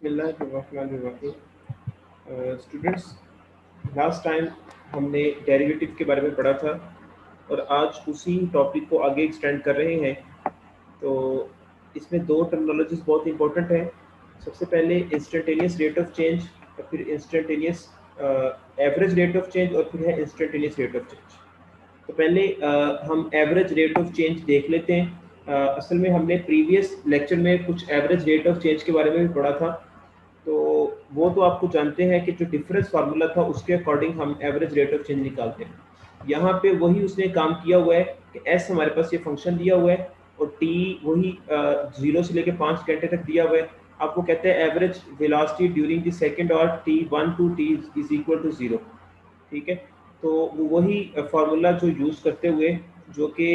बिस्मिल्लाहिर्रहमानिर्रहीम। Students, last time हमने derivative के बारे में पढ़ा था और आज उसी टॉपिक को आगे एक्सटेंड कर रहे हैं। तो इसमें दो टर्मिनोलॉजीज बहुत इंपॉर्टेंट हैं। सबसे पहले इंस्टेंटेनियस रेट ऑफ चेंज और फिर instantaneous average rate of change और फिर है इंस्टेंटेनियस रेट ऑफ चेंज। तो पहले हम एवरेज रेट ऑफ चेंज देख लेते हैं। असल में हमने प्रीवियस लेक्चर में कुछ एवरेज रेट ऑफ चेंज के बारे में भी पढ़ा था। तो वो तो आपको जानते हैं कि जो डिफरेंस फार्मूला था उसके अकॉर्डिंग हम एवरेज रेट ऑफ चेंज निकालते हैं। यहाँ पे वही उसने काम किया हुआ है कि एस हमारे पास ये फंक्शन दिया हुआ है और टी वही 0 से लेकर 5 घंटे तक दिया हुआ है। आपको कहते हैं average velocity during the second और t1 to t is equal to 0। ठीक है, तो वो वही फार्मूला जो यूज़ करते हुए जो कि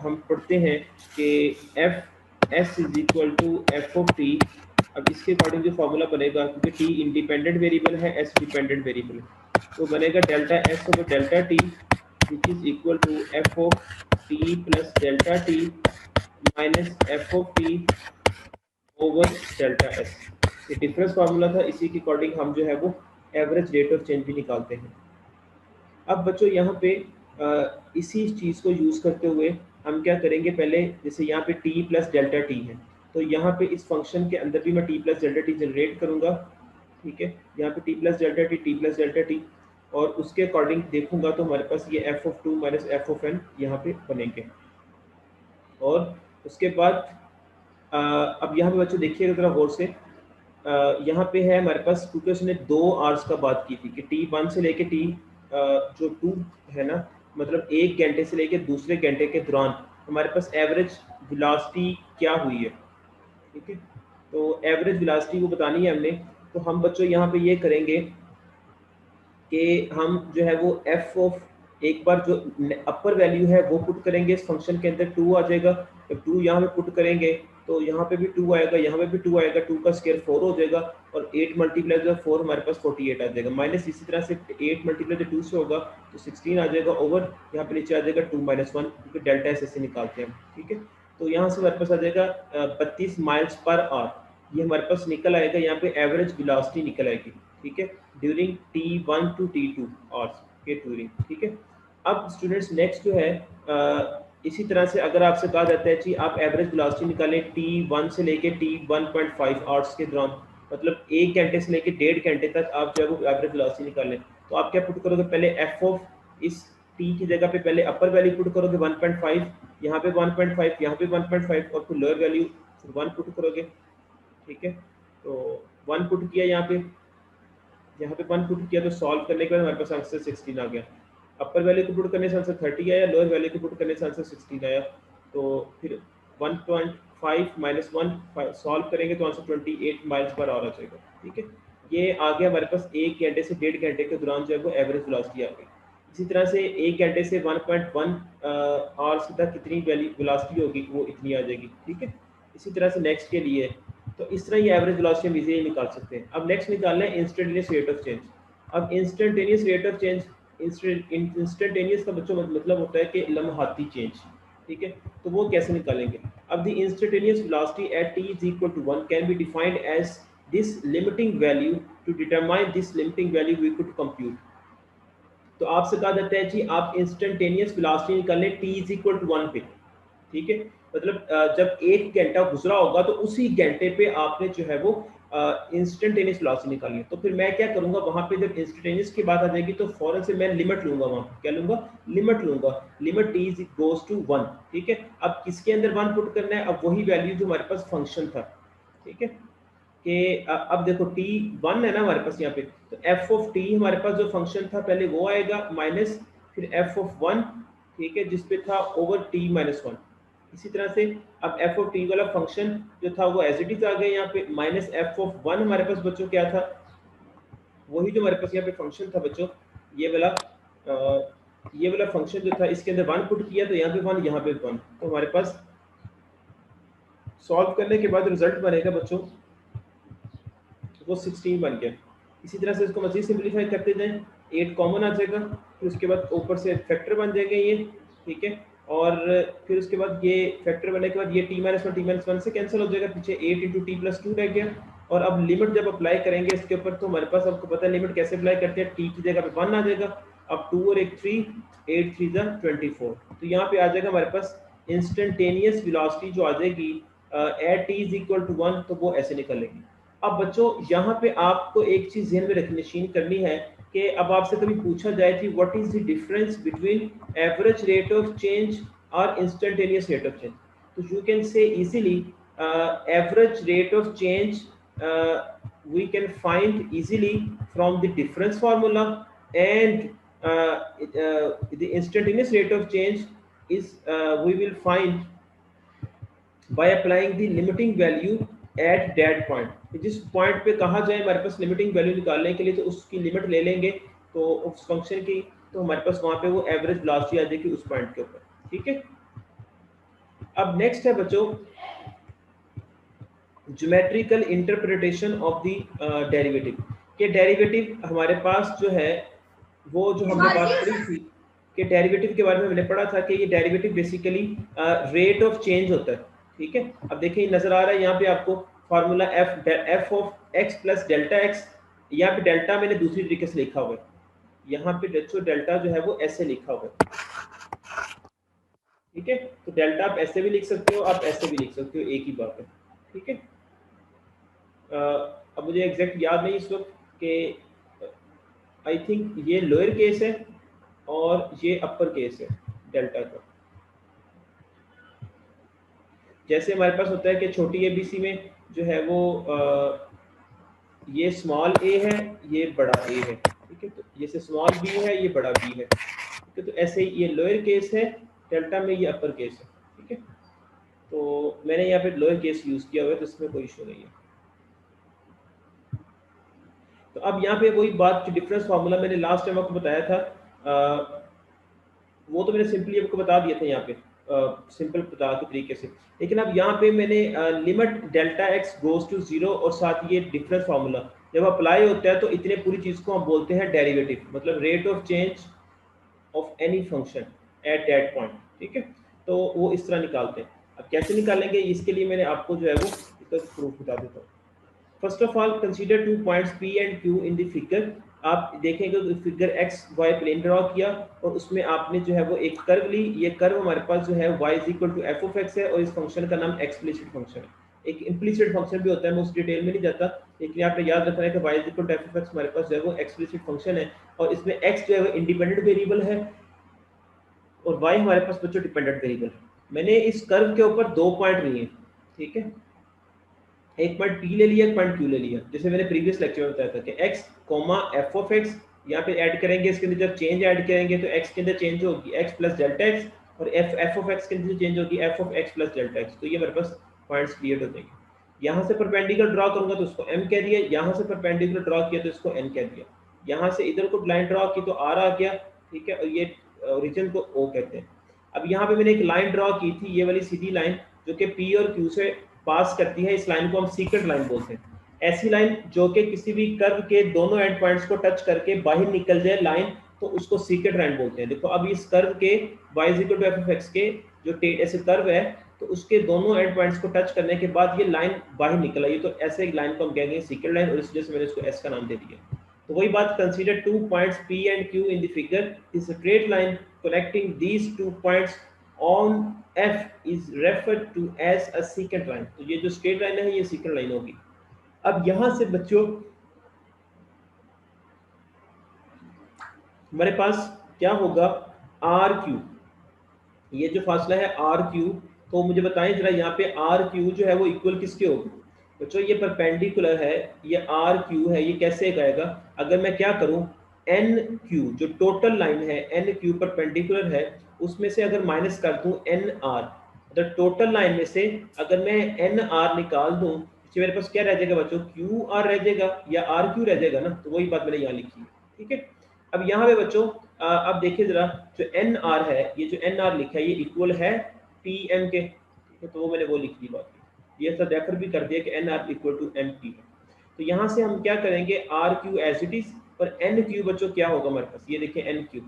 हम पढ़ते हैं कि F S is equal to F of T. अब इसके अकॉर्डिंग जो फार्मूला बनेगा, क्योंकि टी इंडिपेंडेंट वेरिएबल है, एस डिपेंडेंट वेरिएबल है, तो बनेगा delta S over delta T which is equal to F of T plus delta T minus F of T over delta S. ये डिफरेंस फार्मूला था, इसी के अकॉर्डिंग हम जो है वो एवरेज रेट ऑफ चेंज भी निकालते हैं। अब बच्चों यहाँ पे इसी चीज़ को यूज़ करते हुए हम क्या करेंगे, पहले जैसे यहाँ पे t प्लस डेल्टा टी है, तो यहाँ पे इस फंक्शन के अंदर भी मैं t plus delta T generate करूँगा। ठीक है, यहाँ पे t प्लस डेल्टा टी और उसके अकॉर्डिंग देखूंगा तो हमारे पास ये F of two minus F of N यहाँ पे बनेंगे। और उसके बाद अब यहाँ पे बच्चों देखिएगा जरा गौर से, यहाँ पे है हमारे पास, क्योंकि उसने 2 आवर्स का बात की थी कि t1 से लेके t जो 2 है ना, मतलब 1 घंटे से लेके दूसरे घंटे के दौरान हमारे पास एवरेज वेलोसिटी क्या हुई है। ठीक है, तो एवरेज वेलोसिटी को बतानी है हमने। तो हम बच्चों यहाँ पे ये करेंगे कि हम जो है वो एफ ऑफ, एक बार जो अपर वैल्यू है वो पुट करेंगे इस फंक्शन के अंदर, 2 आ जाएगा। जब 2 यहाँ पे पुट करेंगे तो यहाँ पे भी 2 आएगा, यहाँ पे भी 2 आएगा, 2 का स्क्वायर 4 हो जाएगा और 8 मल्टीप्लाई जो 4 हमारे पास 48 आ जाएगा, माइनस इसी तरह से 8 मल्टीप्लाई 2 से होगा तो 16 आ जाएगा, ओवर यहाँ पे नीचे आ जाएगा 2 माइनस 1, क्योंकि डेल्टा एस ऐसे निकालते हैं। ठीक है, तो यहाँ से हमारे पास आ जाएगा 32 माइल्स पर आवर, ये हमारे पास निकल आएगा, यहाँ पे एवरेज वेलोसिटी निकल आएगी। ठीक है, during t1 to t2 hours के ड्यूरिंग। ठीक है, अब स्टूडेंट्स नेक्स्ट जो है इसी तरह से अगर आपसे कहा जाता है कि आप एवरेज वेलोसिटी निकालें t1 से लेके t1.5 आवर्स के दौरान, मतलब 1 घंटे से लेके 1.5 घंटे तक आप जो है वो एवरेज वेलोसिटी निकालें, तो आप क्या पुट करोगे, पहले एफ ऑफ इस t की जगह पे पहले अपर वैल्यू पुट करोगे 1.5, यहाँ पे 1.5, यहाँ पे 1.5 और फिर लोअर वैल्यू 1 पुट करोगे। ठीक है, तो 1 पुट किया, यहाँ पे 1 पुट किया, तो सॉल्व करने के बाद हमारे पास आंसर 16 आ गया। अपर वैल्यू को पुट करने से आंसर 30 आया, लोअर वैल्यू को पुट करने से आंसर 16 आया। तो फिर 1.5 माइनस 1 सॉल्व करेंगे तो आंसर 28 माइल्स पर आवर आ जाएगा। ठीक है, ये आ गया हमारे पास 1 घंटे से 1.5 घंटे के दौरान जो है वो एवरेज वेलोसिटी आ गई। इसी तरह से 1 घंटे से 1.1 आवर्स तक कितनी वेलोसिटी होगी, वो इतनी आ जाएगी। ठीक है, इसी तरह से नेक्स्ट के लिए, तो इस तरह ये एवरेज वेलोसिटी हम इजीली निकाल सकते हैं। अब नेक्स्ट निकालना है इंस्टेंटेनियस रेट ऑफ चेंज। अब instantaneous rate of change, instantaneous का बच्चों मतलब होता है कि लम्हाती चेंज। ठीक है, तो वो कैसे निकालेंगे। अब the instantaneous velocity at t is equal to 1 can be defined as this limiting value. To determine this limiting value we could compute। तो आपसे कहा जाता है कि आप इंस्टेंटेनियस वेलोसिटी निकालें t is equal to 1 पे। ठीक है, मतलब जब 1 घंटा गुजरा होगा तो उसी घंटे पे आपने जो है वो इंस्टेंटेनियस वेलोसिटी निकालनी है। तो फिर मैं क्या करूंगा, वहां पे जब इंस्टेंटेनियस की बात आ जाएगी तो फौरन से मैं लिमिट लूंगा, वहां क्या लूंगा, लिमिट लूंगा, लिमिट t गोज टू 1। ठीक है, अब किसके अंदर 1 पुट करना है, अब वही वैल्यू जो हमारे पास फंक्शन था। ठीक है, कि अब देखो t1 है ना हमारे पास यहाँ पे, तो f ऑफ t हमारे पास जो फंक्शन था पहले वो आएगा, माइनस फिर f ऑफ 1, ठीक है, जिसपे था ओवर t माइनस 1। इसी तरह से अब f ऑफ t वाला फंक्शन जो था वो एज इट इज आ गया यहाँ पे, माइनस f ऑफ 1 हमारे पास बच्चों क्या था, वही जो हमारे पास यहाँ पे फंक्शन था बच्चों, ये वाला फंक्शन जो था, इसके अंदर 1 पुट किया तो यहाँ पे 1, यहाँ पे 1, तो हमारे पास सॉल्व करने के बाद रिजल्ट बनेगा बच्चों वो 16 बन गया। इसी तरह से इसको मजीद सिंपलीफाई करते जाएं, 8 कॉमन आ जाएगा, फिर उसके बाद ऊपर से फैक्टर बन जाएंगे ये। ठीक है, और फिर उसके बाद ये फैक्टर बनने के बाद ये t-1 से कैंसिल हो जाएगा, पीछे 8 इंटू टी प्लस 2 रह गया, और अब लिमिट जब अप्लाई करेंगे इसके ऊपर तो हमारे पास आपको पता है लिमिट कैसे अप्लाई करते हैं, टी की जगह पे 1 आ जाएगा, अब 2 और 1 3, 8 3 जा 24, तो यहाँ पे आ जाएगा हमारे पास इंस्टेंटेनियस वेलोसिटी जो आ जाएगी at T is equal to 1, तो वो ऐसे निकलेगी। अब बच्चों यहाँ पे आपको एक चीज ध्यान में रखनी नशीन करनी है कि अब आपसे कभी पूछा जाए कि what is the difference between average rate of change और इंस्टेंटेनियस रेट ऑफ चेंज, तो you can say easily average rate of change we can find easily from the difference formula, and the instantaneous rate of change is we will find by applying the limiting value at that point। जिस point पे कहा जाए हमारे पास limiting value निकालने के लिए तो उसकी लिमिट ले लेंगे तो उस फंक्शन की, तो हमारे पास वहां पे वो एवरेज वेलोसिटी आ जाएगी उस पॉइंट के ऊपर, ठीक है। अब नेक्स्ट है बच्चों geometrical interpretation of the derivative, के डेरिवेटिव हमारे पास जो है वो जो हमने बात करी थी कि डेरिवेटिव के बारे में मैंने पढ़ा था कि ये derivative basically rate of change होता है, ठीक है। अब देखिए नजर आ रहा है यहाँ पे आपको formula F of X plus delta x, यहाँ पे डेल्टा मैंने दूसरी तरीके से लिखा हुआ है, यहाँ पे डेल्टा जो है वो ऐसे लिखा हुआ है, ठीक है। तो डेल्टा आप ऐसे भी लिख सकते हो, आप ऐसे भी लिख सकते हो, एक ही बात है, ठीक है। अब मुझे एग्जैक्ट याद नहीं इस वक्त कि आई थिंक ये लोअर केस है और ये अपर केस है डेल्टा का। जैसे हमारे पास होता है कि छोटी एबीसी में जो है वो ये स्मॉल ए है, ये बड़ा ए है, ठीक है। तो जैसे स्मॉल बी है, ये बड़ा बी है, ठीक है। तो ऐसे ही ये लोअर केस है डेल्टा में, ये अपर केस है, ठीक है। तो मैंने यहाँ पे लोअर केस यूज किया हुआ है तो इसमें कोई इशू नहीं है। तो अब यहाँ पे वही बात जो डिफरेंस फार्मूला मैंने लास्ट टाइम आपको बताया था वो तो मैंने सिंपली आपको बता दिया था यहाँ पे सिंपल बता के तरीके से, लेकिन अब यहाँ पे मैंने limit delta x goes to 0 और साथ ये डिफरेंस फार्मूला जब अप्लाई होता है तो इतने पूरी चीज को हम बोलते हैं डेरिवेटिव, मतलब rate of change of any function at that point, ठीक है। तो वो इस तरह निकालते हैं। अब कैसे निकालेंगे इसके लिए मैंने आपको जो है वो इसका प्रूफ बता देता हूँ। First of all consider 2 points P and Q in the figure. आप देखेंगे तो figure X Y plane draw किया और उसमें आपने जो है वो एक कर्व ली, ये कर्व हमारे पास जो है y equal to F of X है और इस फंक्शन का नाम एक्सप्लिसिट फंक्शन है। एक इम्प्लिसिट फंक्शन भी होता है, मैं उस डिटेल में नहीं जाता, लेकिन आपने याद रखना है कि y equal to F of X हमारे पास जो है वो एक्सप्लिसिट फंक्शन है और इसमें x जो है वो इंडिपेंडेंट वेरिएबल है और y हमारे पास बच्चों डिपेंडेंट वेरिएबल है। मैंने इस कर्व के ऊपर 2 पॉइंट लिए, ठीक है, एक पॉइंट P ले लिया, एक पॉइंट Q ले लिया। जैसे मैंने प्रीवियस लेक्चर में बताया था कि x comma F of x यहाँ पे ऐड करेंगे, इसके अंदर जब चेंज ऐड करेंगे तो x के अंदर चेंज होगी x प्लस डेल्टा x और एफ ऑफ एक्स के अंदर चेंज होगी F of X plus delta x। तो ये मेरे पास पॉइंट्स क्रिएट हो जाएंगे। यहाँ से परपेंडिकुलर ड्रॉ करूंगा तो उसको m कह दिया, यहाँ से परपेंडिकुलर ड्रॉ किया तो इसको n कह दिया, यहाँ से इधर को लाइन ड्रॉ की तो r आ गया, ठीक है, और ये ओरिजिन को o कहते हैं। अब यहाँ पे मैंने एक लाइन ड्रॉ की थी, ये वाली सीधी लाइन जो कि P और Q से पास करती है, इस लाइन को हम सीक्रेट लाइन बोलते हैं। ऐसी लाइन जो कि किसी भी कर्व के दोनों एंड पॉइंट्स को टच करके बाहर निकल जाए लाइन, तो उसको सीक्रेट लाइन बोलते हैं। देखो अब इस कर्व के y equal to F of X के जो ऐसे कर्व है तो उसके दोनों एंड पॉइंट्स को टच करने के बाद ये लाइन बाहर निकल आई, तो ऐसे एक लाइन को हम कहेंगे सीक्रेट लाइन और इस वजह से मैंने इसको s का नाम दे दिया। तो वही बात, consider 2 points P and Q in the figure, is a straight line connecting these 2 points on F is referred to as a secant line। तो ये जो स्ट्रेट लाइन है ये secant लाइन होगी। अब यहां से बच्चों हमारे पास क्या होगा, आर क्यू, ये जो फासला है आर क्यू, तो मुझे बताएं जरा यहाँ पे आर क्यू जो है वो इक्वल किसके होगी। बच्चों ये परपेंडिकुलर है, ये आर क्यू है, ये कैसे आएगा, अगर मैं क्या करूं एन क्यू जो टोटल लाइन है एन क्यू परपेंडिकुलर है उसमें से अगर माइनस कर दूं N R, the total line में से अगर मैं एन आर निकाल दूं तो मेरे पास क्या रह जाएगा बच्चों, क्यू आर रह जाएगा या आर क्यू रह जाएगा ना। तो वही बात मैंने यहाँ लिखी है, ठीक है। अब यहाँ पे बच्चों अब देखिए जरा, जो एन आर है, ये जो एन आर लिखा है ये इक्वल है टी एम के, ठीक है, तो वो मैंने वो लिख दी बात, ये सब रेफर भी कर दिया कि N R equal to M T है। तो यहाँ से हम क्या करेंगे R Q as it is और एन क्यू बच्चों क्या होगा हमारे पास, ये देखिए एन क्यू,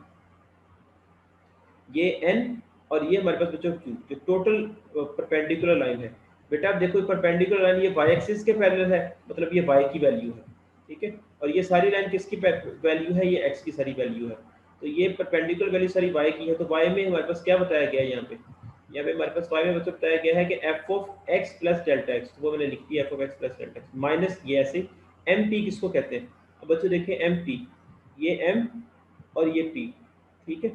ये एन और ये हमारे पास बच्चों क्यू जो टोटल परपेंडिकुलर लाइन है। बेटा आप देखो परपेंडिकुलर लाइन ये वाई एक्सिस के पैरेलल है, मतलब ये वाई की वैल्यू है, ठीक है। और ये सारी लाइन किसकी वैल्यू है, ये एक्स की सारी वैल्यू है। तो ये परपेंडिकुलर वैल्यू सारी वाई की है। तो वाई में हमारे पास क्या बताया गया है, यहाँ पे हमारे पास वाई में मतलब बताया गया है कि F of X plus delta x, तो वो मैंने लिख दिया F of X plus delta X minus ये ऐसे एम पी किसको कहते हैं। अब बच्चों देखें एम पी, ये एम और ये पी, ठीक है।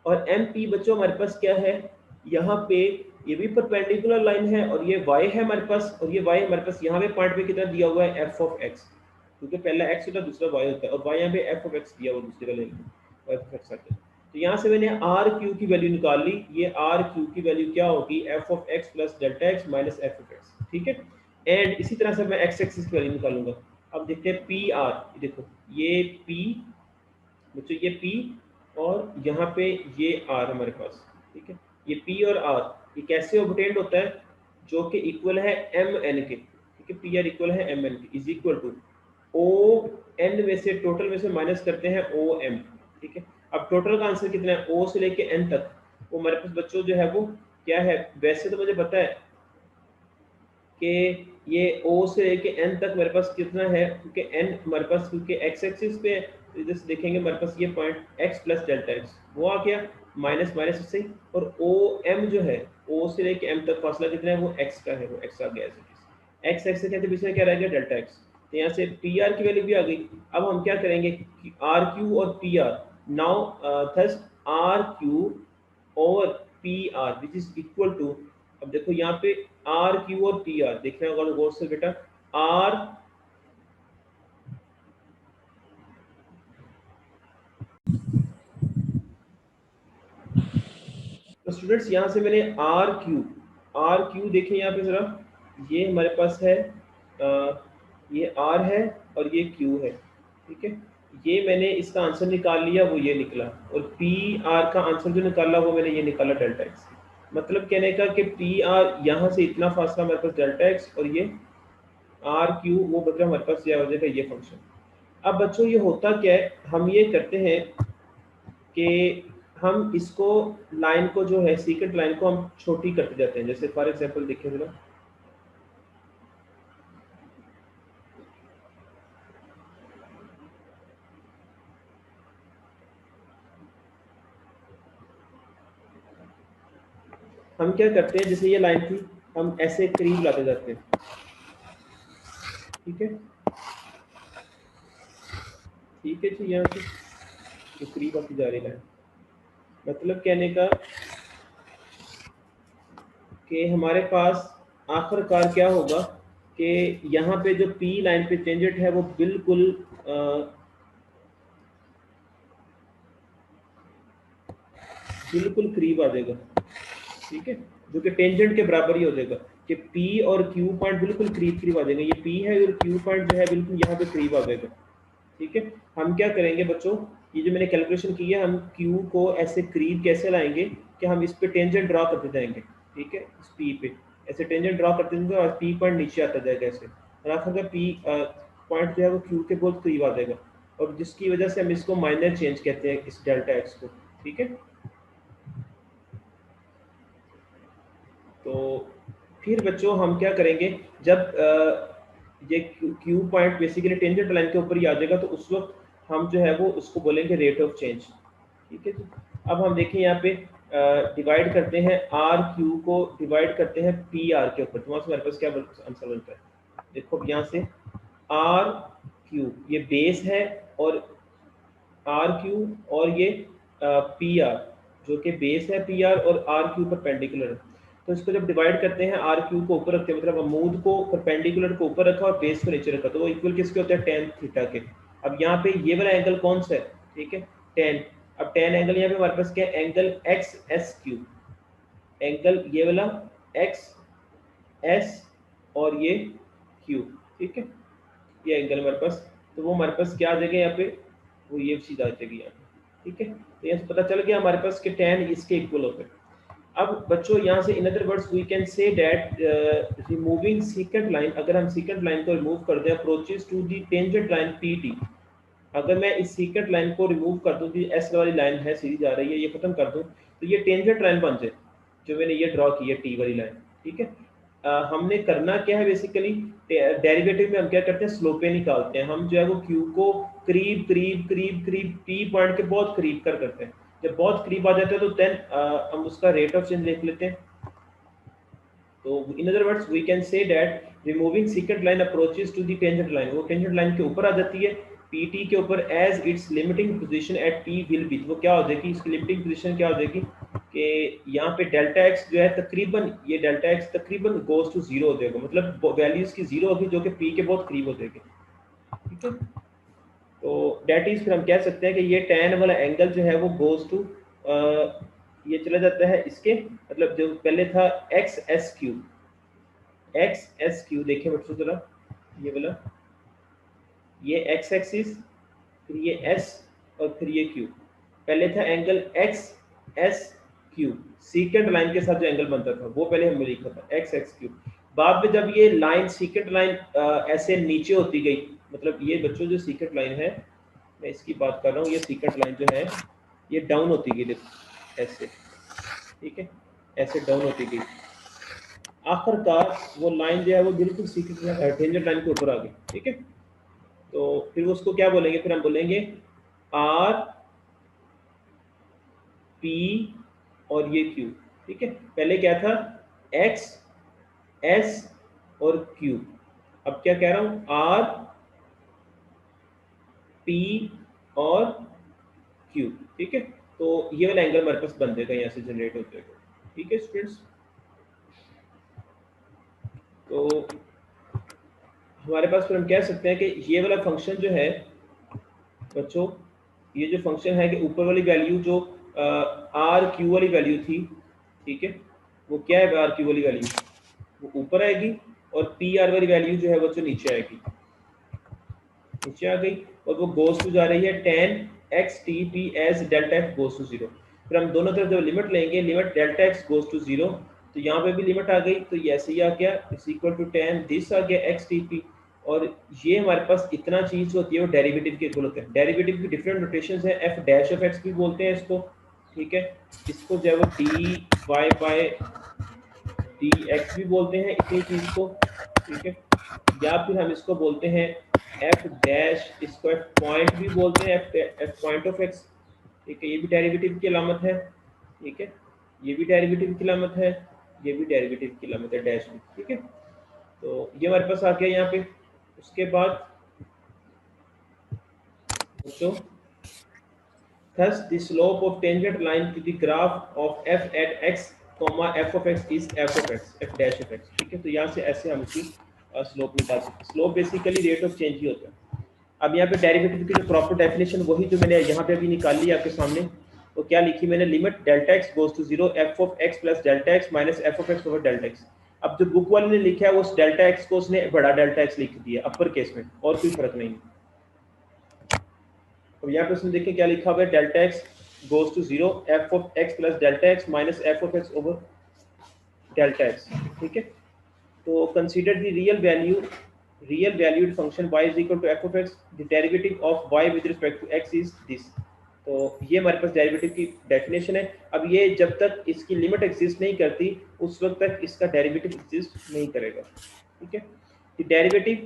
और एम पी बच्चों हमारे पास क्या है, यहाँ पे ये भी परपेंडिकुलर लाइन है और ये y है हमारे पास, और ये y हमारे पास यहाँ पे पॉइंट पे कितना दिया हुआ है f ऑफ x, क्योंकि पहला x होता है दूसरा y होता है, और y यहाँ पे f ऑफ x दिया हुआ दूसरे वाले में f ऑफ x आता है। तो यहाँ से मैंने आर क्यू की वैल्यू निकाल ली, ये आर क्यू की वैल्यू क्या होगी, f of x plus delta X minus f of x, ठीक है। एंड इसी तरह से मैं x एक्सिस की वैल्यू निकालूंगा। अब देखते हैं पी आर, देखो ये p बच्चों, ये P और यहाँ पे ये R हमारे पास, ठीक है। ये P और R ये कैसे ऑब्टेन्ड होता है, जो कि इक्वल है एम एन के, ठीक है। पी आर इक्वल है एम एन के, is equal to O N में से, टोटल में से माइनस करते हैं ओ एम, ठीक है। अब टोटल का आंसर कितना है, ओ से लेके एन तक, वो हमारे पास बच्चों जो है वो क्या है, वैसे तो मुझे पता है कि ये O से लेके n तक मेरे पास कितना है, क्योंकि n हमारे पास क्योंकि x एक्सिस पे है, तो इधर से देखेंगे हमारे पास ये point x plus delta x वो आ गया, माइनस माइनस से, और ओ एम जो है O से लेके m तक फासला कितना है, वो x का है, वो x आ गया ऐसे, x एक्स से कहते पीछे क्या रह गया, डेल्टा एक्स। तो यहाँ से पी आर की वैल्यू भी आ गई। अब हम क्या करेंगे कि आर क्यू और P R, now thus R Q और P R which is equal to, अब देखो यहाँ पे आर क्यू और पी आर देखना होगा गौर से बेटा, आर तो स्टूडेंट्स यहाँ से मैंने आर क्यू देखें यहाँ पे जरा, ये हमारे पास है ये आर है और ये क्यू है, ठीक है। ये मैंने इसका आंसर निकाल लिया, वो ये निकला, और पी आर का आंसर जो निकाला वो मैंने ये निकाला डेल्टा एक्स। मतलब कहने का कि पी आर यहाँ से इतना फासला हमारे पास डेल्टा एक्स, और ये आर क्यू वो बदला हमारे पास यह हो जाएगा ये फंक्शन। अब बच्चों ये होता क्या है, हम ये करते हैं कि हम इसको लाइन को जो है सीक्रेट लाइन को हम छोटी करते जाते हैं। जैसे फॉर एग्जांपल देखिए जरा, हम क्या करते हैं, जैसे ये लाइन थी हम ऐसे करीब लाते जाते हैं, ठीक है, ठीक है जी। यहाँ से जो करीब आती जा रही लाइन, मतलब कहने का कि हमारे पास आखिरकार क्या होगा कि यहाँ पे जो पी लाइन पे टेंजेंट है वो बिल्कुल बिल्कुल करीब आ जाएगा, ठीक है, जो कि टेंजेंट के बराबर ही हो जाएगा कि P और Q पॉइंट बिल्कुल करीब करीब आ जाएंगे। ये P है और Q पॉइंट जो है बिल्कुल यहाँ पे करीब आ जाएगा, ठीक है। हम क्या करेंगे बच्चों, ये जो मैंने कैलकुलेशन की है, हम Q को ऐसे करीब कैसे लाएंगे कि हम इस पे टेंजेंट ड्रा करते जाएंगे, ठीक है, इस P पे ऐसे टेंजेंट ड्रा करते जाएंगे और P पॉइंट नीचे आता जाएगा ऐसे, और आखिर P पॉइंट जो है वो Q के बहुत करीब आ जाएगा, और जिसकी वजह से हम इसको माइनर चेंज कहते हैं इस डेल्टा एक्स को, ठीक है। तो फिर बच्चों हम क्या करेंगे, जब ये Q point basically tangent line के ऊपर ही आ जाएगा, तो उस वक्त हम जो है वो उसको बोलेंगे रेट ऑफ चेंज, ठीक है जी। अब हम देखें यहाँ पे डिवाइड करते हैं आर क्यू को, डिवाइड करते हैं पी आर के ऊपर, तो वहाँ से हमारे पास क्या आंसर बनता है, देखो अब यहाँ से आर क्यू ये बेस है, और आर क्यू और ये पी आर जो कि बेस है पी आर, और आर क्यू परपेंडिकुलर है। तो इसको जब डिवाइड करते हैं आर क्यू को ऊपर रखते हैं, मतलब अमूद को परपेंडिकुलर को ऊपर रखा और बेस को नीचे रखा, तो वो इक्वल किसके होते हैं, टेन थीटा के। अब यहाँ पे ये वाला एंगल कौन सा है, ठीक है, टेन। अब टेन एंगल यहाँ पे हमारे पास क्या है, angle x S Q, angle ये वाला एक्स एस और ये क्यू, ठीक है, ये एंगल हमारे पास, तो वो हमारे पास क्या आ जाएगा यहाँ पे, वो ये सीधा आ जाएगी यहाँ पे, ठीक है। तो यहाँ से पता चल गया हमारे पास कि tan इसके इक्वल होता है। अब बच्चों यहाँ से in other words we can say that removing secant line, अगर हम सीकेंट लाइन को रिमूव कर दें, approaches to the tangent line PT, अगर मैं इस सीकेंट लाइन को रिमूव कर दूं, दी एस वाली लाइन है सीधी जा रही है, ये खत्म कर दूं, तो ये टेंजेंट लाइन बन जाए जो मैंने ये ड्रॉ की है T वाली लाइन, ठीक है। हमने करना क्या है बेसिकली, डेरिवेटिव में हम क्या करते हैं, स्लोपे निकालते हैं। हम जो है वो क्यू को करीब करीब करीब करीब पी पॉइंट के बहुत करीब कर करते हैं। जब बहुत करीब आ जाते हैं तो देन हम उसका रेट ऑफ चेंज लिख लेते हैं। तो in other words we can say that removing second line approaches to the tangent line, वो टेंजेंट लाइन के ऊपर आ जाती है पीटी के ऊपर, as its limiting position at P will be. वो क्या हो जाएगी, इसकी लिमिटिंग पोजीशन क्या हो जाएगी कि यहाँ पे डेल्टा एक्स जो है तकरीबन, ये डेल्टा एक्स तकरीबन गोज टू जीरो हो जाएगा, मतलब वैल्यूज की जीरो होगी जो कि पी के बहुत करीब हो जाएगी। ठीक है, तो डेट इज, फिर हम कह सकते हैं कि ये tan वाला एंगल जो है वो गोज टू, ये चला जाता है इसके, मतलब जो पहले था x S Q, x S Q देखें बच्चों जरा, ये वाला, ये एक्स एक्सिस, फिर ये एस और फिर ये क्यू। पहले था angle x S Q, secant line के साथ जो एंगल बनता था वो पहले हमने लिखा था एक्स एक्स क्यू। बाद में जब ये लाइन सीकेंट लाइन ऐसे नीचे होती गई, मतलब ये बच्चों जो सीकेंट लाइन है, मैं इसकी बात कर रहा हूँ, ये सीकेंट लाइन जो है ये डाउन होती गई, देखो ऐसे, ठीक है, ऐसे डाउन होती गई। आखिरकार वो लाइन जो है वो बिल्कुल सीकेंट टेंजेंट लाइन के ऊपर आ गई। ठीक है, तो फिर उसको क्या बोलेंगे, फिर हम बोलेंगे आर पी और ये क्यू। ठीक है, पहले क्या था एक्स एस और क्यू, अब क्या कह रहा हूं, आर पी और क्यू। ठीक है, तो ये वाला एंगल हमारे पास बन जाएगा, यहाँ से जनरेट हो जाएगा। ठीक है स्टूडेंट्स, तो हमारे पास फिर हम कह सकते हैं कि ये वाला फंक्शन जो है बच्चों, ये जो फंक्शन है कि ऊपर वाली वैल्यू जो आर क्यू वाली वैल्यू थी, ठीक है, वो क्या है, आर क्यू वाली वैल्यू वो ऊपर आएगी, और पी आर वाली वैल्यू जो है बच्चों नीचे आएगी, नीचे आ गई, और वो गोस टू जा रही है tan X T P as delta X goes to zero. फिर हम दोनों तरफ जब लिमिट लेंगे, limit delta X goes to zero, तो यहाँ पे भी लिमिट आ गई, तो ये ऐसे ही आ गया, is equal to ten this आ गया एक्स टी पी। और ये हमारे पास इतना चीज होती है वो डेरिवेटिव के इक्वल होता है। डेरिवेटिव की डिफरेंट नोटेशंस है, एफ डैश ऑफ एक्स भी बोलते हैं इसको। ठीक है, इसको जो है वो D Y by D X भी बोलते हैं इतनी चीज को। ठीक है, या फिर हम इसको बोलते हैं एफ डैश, इसको एफ पॉइंट भी बोलते हैं, एफ पॉइंट ऑफ एक्स। ठीक है, ये भी डेरिवेटिव की अलामत है। ठीक है, ये भी डेरिवेटिव की अलामत है, ये भी डेरिवेटिव की अलामत है, डैश भी। ठीक है, तो ये हमारे पास आ गया यहाँ पे। उसके बाद दोस्तों, thus the slope of tangent line to the graph of f at x comma f of x is f of x, f dash of x। ठीक है, तो यहाँ से ऐसे हम इसकी स्लोप निकाल सकते हैं। Slope basically rate of change ही होता है। अब यहाँ पे डेरिवेटिव की जो प्रॉपर डेफिनेशन वही जो मैंने यहाँ पे अभी निकाल ली आपके सामने, तो क्या लिखी मैंने, limit delta x goes to zero F of X plus delta X minus F of X over delta X. अब जो बुक वाले ने लिखा है उस डेल्टा एक्स को उसने बड़ा डेल्टा एक्स लिख दिया अपर केस में, और कोई फर्क नहीं है। अब यहाँ पे उसने देखें क्या लिखा हुआ है, delta x goes to zero F of X plus delta X minus F of X over delta X. ठीक है, तो consider the real valued function y is equal to f of x, the derivative of y with respect to x is this। तो ये हमारे पास derivative की definition है। अब ये जब तक इसकी लिमिट एग्जिस्ट नहीं करती उस वक्त तक इसका डेरिवेटिव एग्जिस्ट नहीं करेगा। ठीक है, the derivative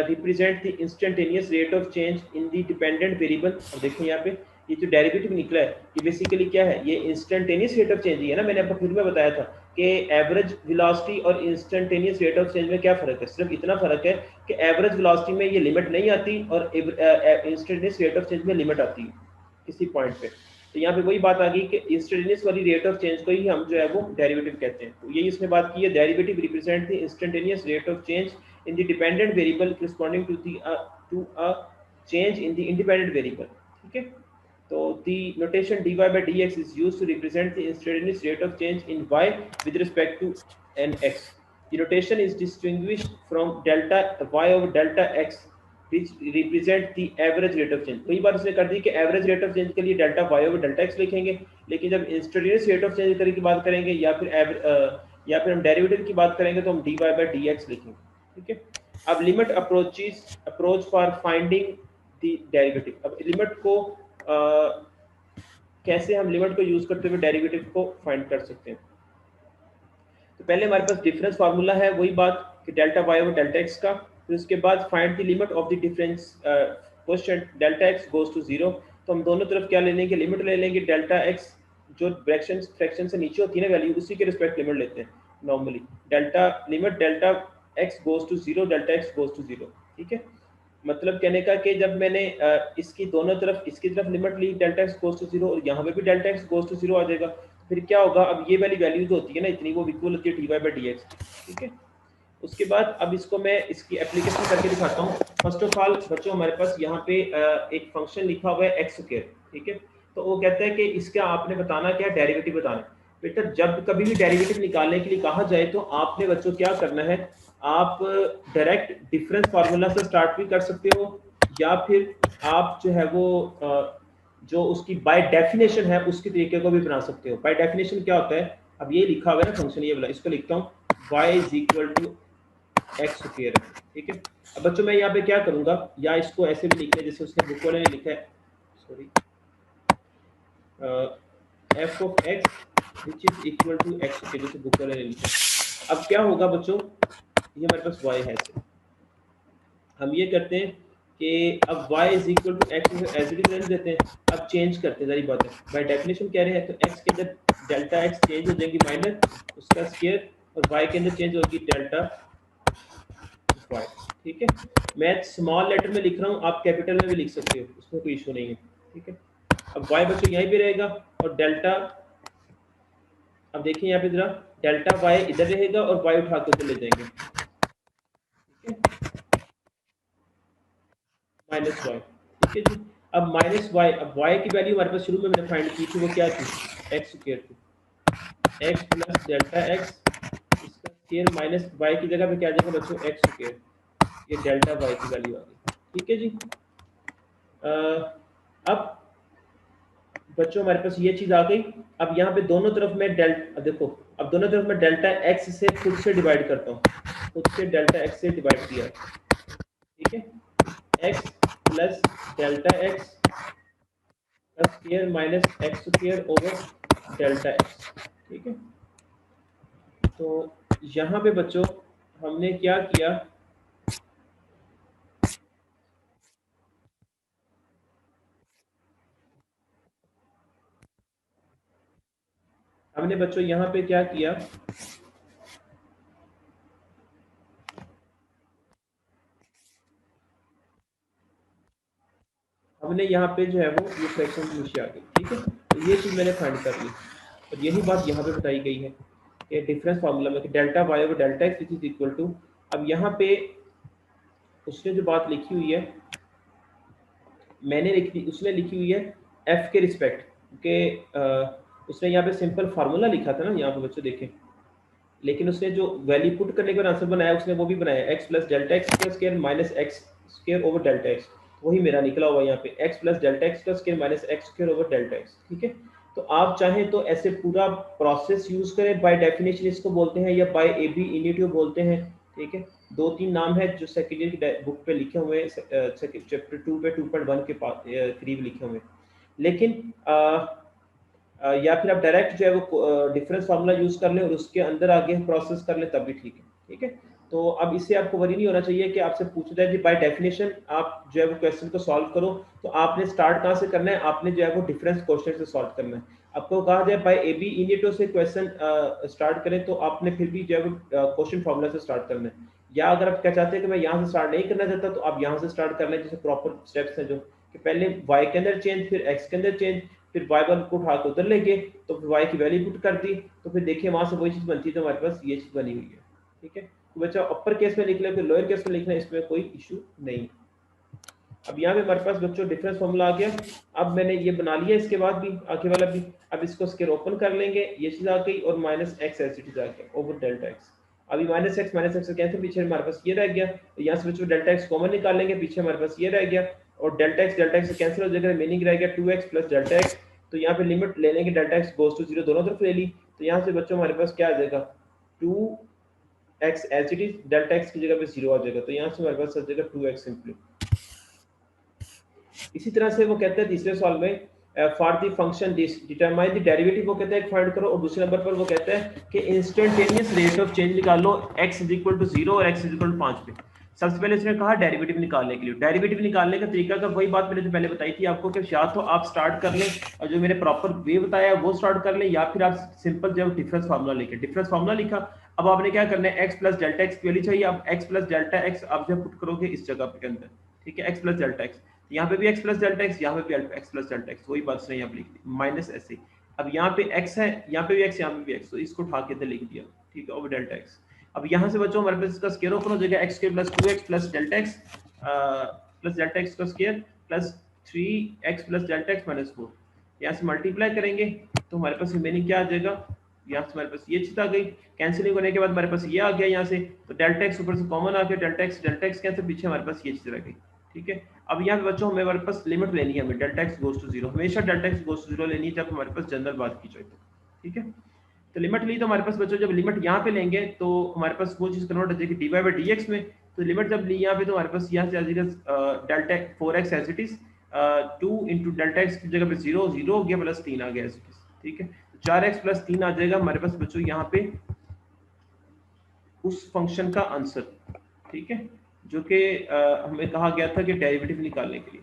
represent the instantaneous rate of change in the dependent variable। अब देखें यहाँ पे ये जो डेरिवेटिव निकला है ये बेसिकली क्या है, ये इंस्टेंटेनियस रेट ऑफ चेंज ही है ना। मैंने आपको फिर में बताया था कि एवरेज वेलोसिटी और इंस्टेंटेनियस रेट ऑफ चेंज में क्या फ़र्क है, सिर्फ इतना फ़र्क है कि एवरेज वेलोसिटी में ये लिमिट नहीं आती और इंस्टेंटेनियस रेट ऑफ चेंज में लिमिट आती है किसी पॉइंट पे। तो यहाँ पे वही बात आ गई कि इंस्टेंटेनियस वाली रेट ऑफ चेंज को ही हम जो है वो डेरिवेटिव कहते हैं। तो यही इसमें बात की है, derivative represent the instantaneous rate of change in the dependent variable corresponding to a change in the independent variable। ठीक है, तो the notation dy by dx is used to represent the instantaneous rate of change in y with respect to n x। The notation is distinguished from delta y over delta x which represent the average rate of change। वही बात इसने कर दी कि average rate of change के लिए delta y over delta x लिखेंगे, लेकिन जब इंस्टेंटेनियस रेट ऑफ चेंज की बात करेंगे या फिर हम डेरिवेटिव की बात करेंगे तो हम dy by dx लिखेंगे। ठीक है, अब limit approach for finding the derivative. अब लिमिट को कैसे हम लिमिट को यूज करते हुए डेरिवेटिव को फाइंड कर सकते हैं। तो पहले हमारे पास डिफरेंस फार्मूला है, वही बात कि डेल्टा वाई और डेल्टा एक्स का। फिर उसके बाद find the limit of the difference question delta x goes to zero. तो हम दोनों तरफ क्या ले लेंगे, लिमिट ले लेंगे। डेल्टा एक्स जो फ्रैक्शन से नीचे होती है ना वैल्यू, उसी के रिस्पेक्ट लिमिट लेते हैं normally. Delta limit delta x goes to zero, delta x goes to zero. ठीक है, मतलब कहने का कि जब मैंने इसकी दोनों तरफ, इसकी तरफ लिमिट ली delta x goes to zero, और यहाँ पे भी delta x goes to zero आ जाएगा, फिर क्या होगा, अब ये वाली वैल्यू जो होती है ना इतनी, वो इक्वल होती है d y by d x. ठीक है, उसके बाद अब इसको मैं इसकी एप्लीकेशन करके दिखाता हूँ। फर्स्ट ऑफ ऑल बच्चों, हमारे पास यहाँ पे एक फंक्शन लिखा हुआ है एक्स स्क्वायर। ठीक है, तो वो कहता है कि इसका आपने बताना क्या है, डेरिवेटिव बताना। बेटा जब कभी भी डेरिवेटिव निकालने के लिए कहा जाए तो आपने बच्चों क्या करना है, आप डायरेक्ट डिफरेंस फार्मूला से स्टार्ट भी कर सकते हो, या फिर आप जो है वो जो उसकी बाय डेफिनेशन है उसके तरीके को भी बना सकते हो। बाय डेफिनेशन क्या होता है, अब ये लिखा हुआ है ना फंक्शन, ये वाला, इसको लिखता हूँ y is equal to x square. ठीक है, अब बच्चों मैं यहाँ पे क्या करूंगा, या इसको ऐसे भी लिखते हैं जैसे उसने बुक वाले ने लिखा है, sorry, f of x which is equal to x square, जैसे बुक वाले ने लिखा है। अब क्या होगा बच्चों, ये हमारे पास y है, हम ये करते हैं कि अब y is equal to x as it is रहने देते हैं। अब चेंज करते हैं, सारी बात है, बाय डेफिनेशन कह रहे हैं, तो x के अंदर डेल्टा x चेंज हो जाएगी माइनस उसका स्क्वायर, और y के अंदर चेंज होगी डेल्टा y। ठीक है, मैं स्मॉल लेटर में लिख रहा हूँ, आप कैपिटल में भी लिख सकते हो, उसमें कोई इशू नहीं है। ठीक है, अब y बच्चों यहीं पे रहेगा, और डेल्टा, अब देखिए यहाँ पे जरा, डेल्टा y इधर रहेगा और y उठा के उधर ले जाएंगे। ठीक है, माइनस वाई। ठीक है जी, अब माइनस वाई, अब वाई की वैल्यू हमारे पास शुरू में मैंने फाइंड की थी, वो क्या थी, एक्स स्क्वायर थी, एक्स प्लस डेल्टा एक्स, इसका स्क्वायर माइनस वाई की जगह पे क्या आ जाएगा बच्चों, एक्स स्क्वायर, ये डेल्टा वाई की वैल्यू आ गई। ठीक है जी, अब बच्चों हमारे पास ये चीज आ गई। अब यहाँ पे दोनों तरफ मैं देखो, अब दोनों तरफ मैं डेल्टा एक्स से खुद से डिवाइड करता हूँ, खुद से डेल्टा एक्स से डिवाइड किया। ठीक है, x plus delta x square minus x square over delta X. ठीक है, तो यहाँ पे बच्चों हमने क्या किया, हमने बच्चों यहाँ पे क्या किया, हमने यहाँ पे जो है वो ये फ्रैक्शन नीचे आ गई। ठीक है, तो ये चीज़ मैंने फाइंड कर ली, और यही बात यहाँ पे बताई गई है कि डिफरेंस फार्मूला में delta y over delta x is equal to, अब यहाँ पे उसने जो बात लिखी हुई है, मैंने लिखी, उसने लिखी हुई है एफ के रिस्पेक्ट के, उसने यहाँ पे सिंपल फार्मूला लिखा था ना यहाँ पे बच्चों देखें, लेकिन उसने जो वैल्यू पुट करने का आंसर बनाया उसने वो भी बनाया एक्स प्लस डेल्टा एक्स का square minus x square over delta x, वही मेरा निकला हुआ यहाँ पे एक्स प्लस डेल्टा एक्स का square minus x square over delta X. ठीक है, तो आप चाहें तो ऐसे पूरा प्रोसेस यूज करें, बाय डेफिनेशन इसको बोलते हैं, या बाय ए बी इनिटिव बोलते हैं। ठीक है, दो तीन नाम है जो सेकेंड ईयर की बुक पे लिखे हुए हैं, चैप्टर 2 पे 2.1 के करीब लिखे हुए हैं, लेकिन या फिर आप डायरेक्ट जो है वो डिफरेंस फार्मूला यूज कर लें और उसके अंदर आगे प्रोसेस कर लें, तब भी ठीक है। ठीक है, तो अब इससे आपको वरी नहीं होना चाहिए कि आपसे पूछा जाए कि बाय डेफिनेशन आप जो है वो क्वेश्चन को सॉल्व करो, तो आपने स्टार्ट कहाँ से करना है, आपने जो है वो डिफरेंस क्वेश्चन से सॉल्व करना है। आपको कहा जाए बाय ए बी इनिटो से क्वेश्चन स्टार्ट करें, तो आपने फिर भी जो है वो क्वेश्चन फार्मूला से स्टार्ट करना है, या अगर आप क्या चाहते हैं कि मैं यहाँ से स्टार्ट नहीं करना चाहता, तो आप यहाँ से स्टार्ट कर लें, जैसे प्रॉपर स्टेप्स हैं जो कि पहले y के अंदर चेंज, फिर x के अंदर चेंज, फिर y1 को उठा के उधर लेके, तो फिर y की वैल्यू पुट कर दी, तो फिर देखिए वहां से वही चीज बनती है, तो हमारे पास ये चीज बनी हुई है। ठीक है, तो बच्चा अपर केस में लिख ले, फिर लोअर केस में लिखना, इसमें कोई इशू नहीं। अब यहाँ पे हमारे पास बच्चों डिफरेंस फॉर्मूला आ गया। अब मैंने ये बना लिया, इसके बाद भी आगे वाला भी, अब इसको स्क्वायर ओपन कर लेंगे, ये चीज आ गई, और minus X as it is आ गया ओवर डेल्टा एक्स। अभी माइनस एक्स कैंसिल, पीछे हमारे पास ये रह गया, तो यहाँ से बच्चों डेल्टा एक्स कॉमन निकाल लेंगे, पीछे हमारे पास ये रह गया, और डेल्टा एक्स से कैंसिल हो जाएगा, मीनिंग रह गया 2x प्लस डेल्टा एक्स। तो यहाँ पे लिमिट ले लेंगे, delta x goes to zero, दोनों तरफ ले ली, तो यहाँ से बच्चों हमारे पास क्या आ जाएगा, 2x as it is, delta x की जगह पे जीरो आ जाएगा, तो यहाँ से हमारे पास आ जाएगा 2x सिंपली। इसी तरह से वो कहते हैं तीसरे सवाल में for the function determine the derivative वो कहते हैं फाइंड करो, और दूसरे नंबर पर वो कहते हैं कि इंस्टेंटेनियस रेट ऑफ चेंज निकालो x इज इक्वल टू 0 और x इज इक्वल टू 5 पे। सबसे पहले इसने कहा डेरिवेटिव निकालने के लिए। डेरिवेटिव निकालने का तरीका का वही बात मैंने जो पहले बताई थी आपको कि या तो आप स्टार्ट कर लें और जो मैंने प्रॉपर वे बताया वो स्टार्ट कर लें, या फिर आप सिंपल जब डिफरेंस फार्मूला लिखे, डिफरेंस फार्मूला लिखा। अब आपने क्या करना है, x प्लस डेल्टा एक्स की वैल्यू चाहिए। अब x प्लस डेल्टा एक्स आप जब पुट करोगे इस जगह के अंदर, ठीक है, x प्लस डेल्टा एक्स, यहाँ पे भी x प्लस डेल्टा एक्स, यहाँ पे भी x प्लस डेल्टा एक्स, वही बात नहीं आप लिख दी माइनस ऐसे। अब यहाँ पे x है, यहाँ पे भी x, यहाँ पे भी x, तो इसको उठा के इधर लिख दिया, ठीक है, ओवर डेल्टा एक्स। अब यहाँ से बच्चों हमारे पास इसका स्क्वायर ओपन हो जाएगा, x square plus 2x plus delta X plus delta X का square plus 3x plus delta X minus 4। यहाँ से मल्टीप्लाई करेंगे तो हमारे पास रिमेनिंग क्या आ जाएगा, यहाँ से हमारे पास ये चीज आ गई, कैंसिलिंग होने के बाद हमारे पास ये आ गया यहाँ से, तो डेल्टा एक्स ऊपर से कॉमन आ गया, डेल्टा एक्स कैंसिल, पीछे हमारे पास ये चीज रह गई, ठीक है। अब यहाँ पे बच्चों हमारे पास लिमिट लेनी है, हमें डेल्टा एक्स गोज टू 0, हमेशा डेल्टा एक्स गोज टू 0 लेनी है जब हमारे पास जनरल बात की जाए तो, ठीक है। तो लिमिट ली तो हमारे पास बच्चों जब लिमिट यहाँ पे लेंगे तो हमारे पास वो चीज कन्वर्ट हो जाएगी dy बाई dx में। तो लिमिट जब ली यहाँ पे तो हमारे पास यहाँ से आ जाएगा delta 4x as it is 2 into delta x की जगह पे 0 0 हो गया प्लस 3 आ गया एज इट इज, ठीक है। 4x प्लस 3 आ जाएगा हमारे पास बच्चों यहाँ पे उस फंक्शन का आंसर, ठीक है, जो कि हमें कहा गया था कि डेरिवेटिव निकालने के लिए।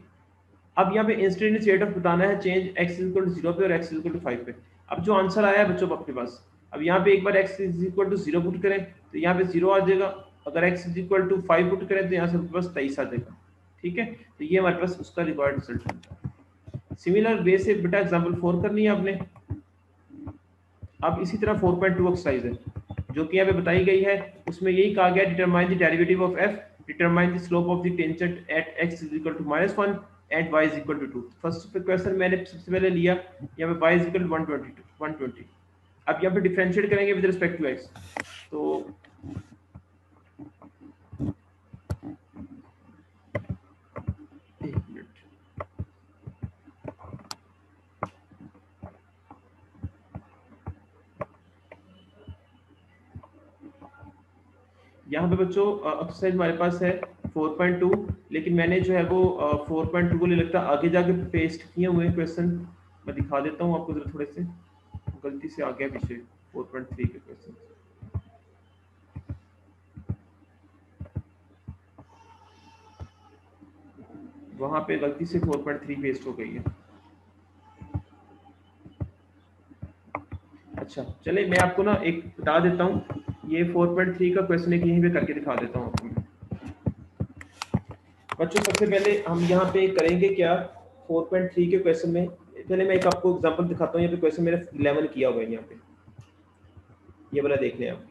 अब यहाँ पे इंस्टेंटेनियस रेट ऑफ बताना है change x is equal to 0 पे और x इज इक्वल टू 5 पे। अब जो आंसर आया है बच्चों अपने पास, अब यहाँ पे एक बार x is equal to 0 put करें तो यहाँ पे 0 आ जाएगा, अगर x is equal to 5 put करें तो यहाँ से हमारे पास 23 आ जाएगा, ठीक है। तो ये हमारे पास उसका रिक्वायर्ड रिजल्ट है। सिमिलर वे से बेटा एग्जांपल 4 करनी है आपने। अब इसी तरह 4.2 एक्सरसाइज है जो कि यहाँ पे बताई गई है, उसमें यही कहा गया determine the derivative of f, determine the slope of the tangent at x is equal to -1 and y is equal to 2। First question मैंने सबसे पहले लिया, यहाँ पे y इज इक्वल टू 120। अब यहाँ पे डिफरेंशिएट करेंगे विद रिस्पेक्ट टू x, तो यहाँ पे बच्चों एक्सरसाइज हमारे पास है 4.2, लेकिन मैंने जो है वो 4.2 को ले लगता आगे जाके पेस्ट किए हुए क्वेश्चन, मैं दिखा देता हूँ आपको जरा, थोड़े से गलती से आ गया पीछे 4.3 के क्वेश्चन। वहां पे गलती से 4.3 पेस्ट हो गई है। अच्छा चले मैं आपको ना एक बता देता हूँ, ये 4.3 का क्वेश्चन एक यहीं पे करके दिखा देता हूँ आपको बच्चों। सबसे पहले हम यहाँ पे करेंगे क्या, 4.3 के क्वेश्चन में पहले मैं एक आपको एग्जांपल दिखाता हूँ। यहाँ पे क्वेश्चन मैंने 11 किया हुआ है, यहाँ पे ये वाला देख लें आप।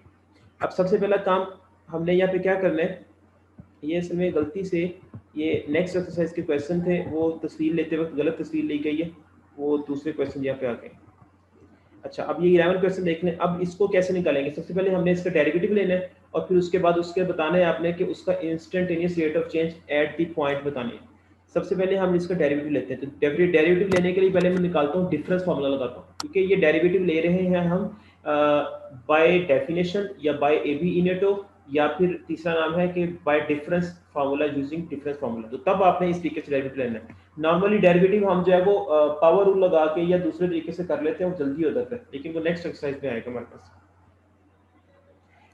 अब सबसे पहला काम हमने यहाँ पे क्या करना है, ये इसमें गलती से ये नेक्स्ट एक्सरसाइज के क्वेश्चन थे, वो तस्वीर लेते वक्त गलत तस्वीर ली गई है, वो दूसरे क्वेश्चन यहाँ पे आ गए। अच्छा अब ये 11 क्वेश्चन देख लें। अब इसको कैसे निकालेंगे, सबसे पहले हमने इसका डेरिवेटिव लेना है और फिर उसके बाद उसके बताना है आपने कि उसका instantaneous rate of change at the point बतानी है। सबसे पहले हम इसका डेरिवेटिव लेते हैं, तो डेरिवेटिव लेने के लिए पहले मैं निकालता हूँ डिफरेंस फार्मूला लगाता हूँ, क्योंकि ये डेरिवेटिव ले रहे हैं हम बाय डेफिनेशन या बाय ए बी इनेटो, या फिर तीसरा नाम है कि bye difference formula using difference formula. तो तब आपने इस तरीके से डेरिवेटिव लेना है। नॉर्मली डेरिवेटिव हम जो है वो पावर रूल लगा के या दूसरे तरीके से कर लेते हैं, वो जल्दी हो जाता है, लेकिन वो नेक्स्ट एक्सरसाइज में आएगा हमारे पास।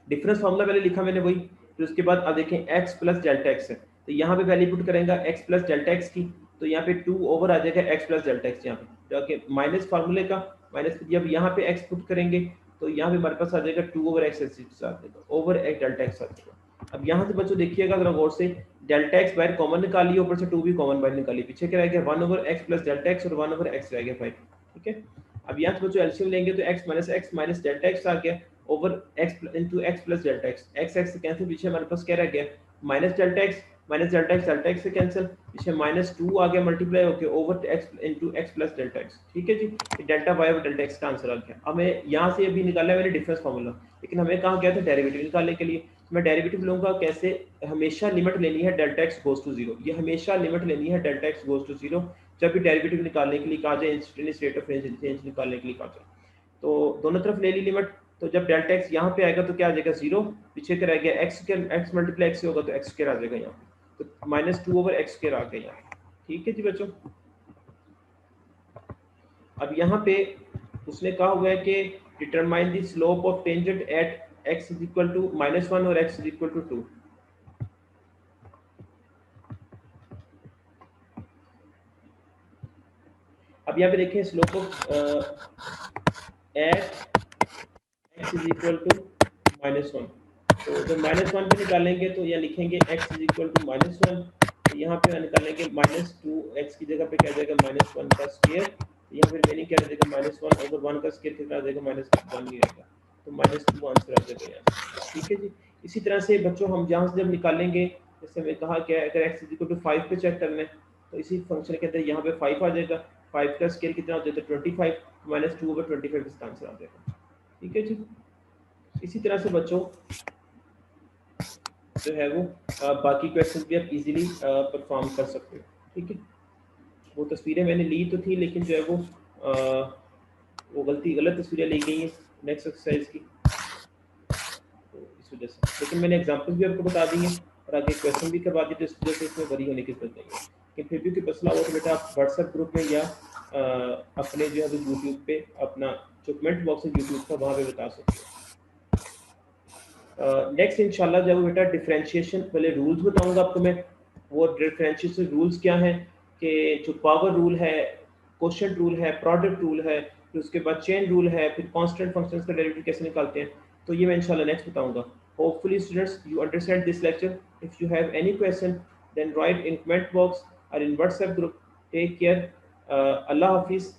डिफरेंस फार्मूला पहले लिखा मैंने वही, फिर उसके बाद अब देखें x प्लस डेल्टा एक्स है, तो यहाँ पे वैल्यू पुट करेंगे x प्लस डेल्टा एक्स की, तो यहाँ पे 2 ओवर आ जाएगा x प्लस डेल्टा एक्स, यहाँ पे जाके माइनस फार्मूले का माइनस, जब यहाँ पे x पुट करेंगे तो यहाँ पे हमारे पास आ जाएगा 2 over X over x delta X आ जाएगा। अब यहाँ से बच्चों देखिएगा जरा गौर से, डेल्टा एक्स बाहर कॉमन निकालिए, ऊपर से 2 भी कॉमन बाहर निकालिए, पीछे क्या रह गया 1 over x plus delta x और 1 ओवर x रह गया 5, ठीक है। अब यहाँ से बच्चों एलसीएम लेंगे तो x माइनस डेल्टा एक्स आ गया over x into x plus delta x, x से कैंसिल, पीछे हमारे पास क्या रह गया माइनस डेल्टा एक्स से कैंसिल, पीछे -2 आ गया मल्टीप्लाई होके over x into x plus delta X, ठीक है जी। डेल्टा वाई और डेल्टा एक्स का आंसर आ गया। हमें यहाँ से अभी निकाला मैंने डिफरेंस फार्मूला, लेकिन हमें कहा गया था डेरिवेटिव निकालने के लिए। मैं डेरिवेटिव लूंगा कैसे, हमेशा लिमिट लेनी है डेल्टा एक्स गोज टू 0, ये हमेशा लिमिट लेनी है डेल्टा एक्स गोज टू 0 जब भी डेरिवेटिव निकालने के लिए कहा जाए, इंस्टेंटेनियस रेट ऑफ चेंज निकालने के लिए कहा जाए। तो दोनों तरफ ले ली लिमिट, तो जब डेल्टा एक्स यहाँ पे आएगा तो क्या आ जाएगा 0, पीछे क्या रह गया एक्स मल्टीप्लाई एक्स से होगा तो एक्स स्क्वायर आ जाएगा यहाँ पे, तो -2 ओवर एक्स स्क्वायर आ गया यहाँ, ठीक है जी बच्चों। अब यहाँ पे उसने कहा हुआ है कि determine the slope of tangent at x is equal to -1 और x इज इक्वल टू 2। अब यहाँ पे देखें slope of at x is equal to -1। तो जब -1 पे निकालेंगे तो यहाँ लिखेंगे x इज इक्वल टू -1, तो यहाँ पे निकालेंगे -2x की जगह पे क्या जाएगा -1 का स्क्वायर, यहाँ फिर मैंने क्या आ जाएगा -1 ओवर 1 का स्क्वायर कितना आ जाएगा -1 ही आएगा, तो -2 आंसर आ जाएगा यहाँ। ठीक है जी। इसी तरह से बच्चों हम जहाँ से जब निकालेंगे, जैसे मैं कहा कि अगर x इज इक्वल टू 5 पे चेक करना है तो इसी फंक्शन के अंदर यहाँ पे 5 आ जाएगा, 5 का स्क्वायर कितना हो जाता है 25, -2 ओवर 25 इसका आंसर आ जाएगा। ठीक है जी। इसी तरह से बच्चों जो है वो बाकी क्वेश्चन भी आप इजीली परफॉर्म कर सकते हो। ठीक है। वो तस्वीरें मैंने ली तो थी, लेकिन जो है वो गलत तस्वीरें ली गई हैं नेक्स्ट एक्सरसाइज की, तो इस वजह से, लेकिन मैंने एग्जांपल भी आपको बता दी हैं और आगे क्वेश्चन भी करवा दिए, तो इस वजह से इसमें वरी होने की जरूरत नहीं है। लेकिन फिर भी कोई मसला हो तो बेटा आप व्हाट्सएप ग्रुप में या अपने जो है वो यूट्यूब पे अपना जो कमेंट बॉक्स है यूट्यूब का वहाँ पे बता सकते हो। नेक्स्ट इंशाल्लाह जब बेटा डिफरेंशिएशन पहले रूल्स बताऊंगा आपको मैं, वो डिफरेंशिएशन रूल्स क्या हैं कि जो पावर रूल है, क्वोशिएंट रूल है, प्रोडक्ट रूल है, फिर उसके बाद चेन रूल है, फिर कांस्टेंट फंक्शंस का डेरिवेटिव कैसे निकालते हैं, तो ये मैं इंशाल्लाह नेक्स्ट बताऊंगा। Hopefully students you understand this lecture. If you have any question then write in comment box और in WhatsApp group. Take care, अल्लाह हाफिज़।